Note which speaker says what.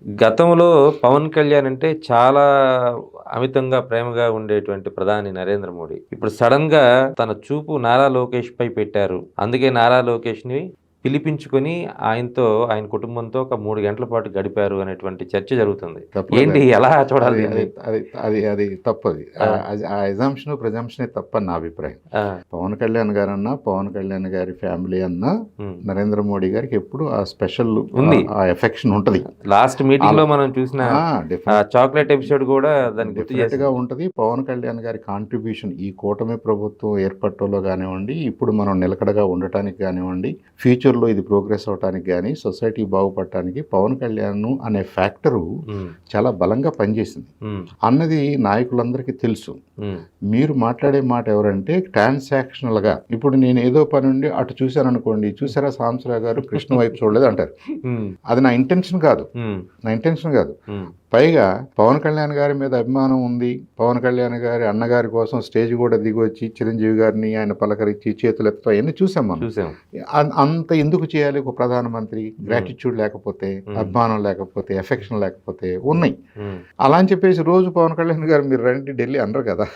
Speaker 1: గతంలో పవన్ కళ్యాణ్ అంటే చాలా అమితంగా ప్రేమగా ఉండేటువంటి ప్రధాని నరేంద్ర మోడీ ఇప్పుడు సడన్ గా తన చూపు నారా లోకేష్ పై పెట్టారు. అందుకే నారా లోకేష్ ని పిలిపించుకొని ఆయనతో ఆయన కుటుంబంతో ఒక 3 గంటల పాటు గడిపారు అనేటువంటి చర్చ జరుగుతుంది. ఏంటి ఎలా చూడాలి
Speaker 2: అది
Speaker 1: దీన్ని?
Speaker 2: అది అది అది తప్పది.
Speaker 1: ఆ.
Speaker 2: ఆ ఎగ్జామ్షన్ ప్రిజంప్షనే తప్పని నా అభిప్రాయం.
Speaker 1: ఆ,
Speaker 2: పవన్ కళ్యాణ్ గారన్నా, పవన్ కళ్యాణ్ గారి ఫ్యామిలీ అన్నా,
Speaker 1: ఉమ్.
Speaker 2: నరేంద్ర మోడీ గారికి ఎప్పుడు ఆ స్పెషల్
Speaker 1: ఉంది.
Speaker 2: ఆ ఎఫెక్షన్ ఉంటది.
Speaker 1: లాస్ట్ మీటింగ్ లో మనం చూసిన చాక్లెట్ ఎపిసోడ్ కూడా దాన్ని గుర్తు
Speaker 2: డెఫినెట్ గా
Speaker 1: చేసి
Speaker 2: ఉంటది. పవన్ కళ్యాణ్ గారి కాంట్రిబ్యూషన్ ఈ కూటమి ప్రభుత్వం ఏర్పడటంలో కానివ్వండి, ఇప్పుడు మనం నిలకడగా ఉండటానికి కానివ్వండి, ఫ్యూచర్ లో ఇది ప్రోగ్రెస్ అవడానికి కానీ, సొసైటీ బాగుపడటానికి పవన్ కళ్యాణ్ అనే ఫ్యాక్టరు చాలా బలంగా పనిచేసింది అన్నది నాయకులందరికీ తెలుసు. మీరు మాట్లాడే మాట ఎవరంటే ట్రాన్సాక్షనల్ గా, ఇప్పుడు నేను ఏదో పని ఉండి అటు చూశాను అనుకోండి, చూసారా సాంబశివరావు గారు కృష్ణ వైపు చూడలేదు అంటారు. అది నా ఇంటెన్షన్ కాదు. పైగా పవన్ కళ్యాణ్ గారి మీద అభిమానం ఉంది. పవన్ కళ్యాణ్ గారి అన్నగారి కోసం స్టేజ్ కూడా దిగి వచ్చి చిరంజీవి గారిని ఆయన పలకరించి చేతులు ఎత్తడం అవన్నీ చూసాం మనం. అంత ఎందుకు చేయాలి ఒక ప్రధానమంత్రి? గ్రాటిట్యూడ్ లేకపోతే, అభిమానం లేకపోతే, ఎఫెక్షన్ లేకపోతే ఉన్నాయి. అలా అని చెప్పేసి రోజు పవన్ కళ్యాణ్ గారు మీరు రండి ఢిల్లీ అనరు కదా.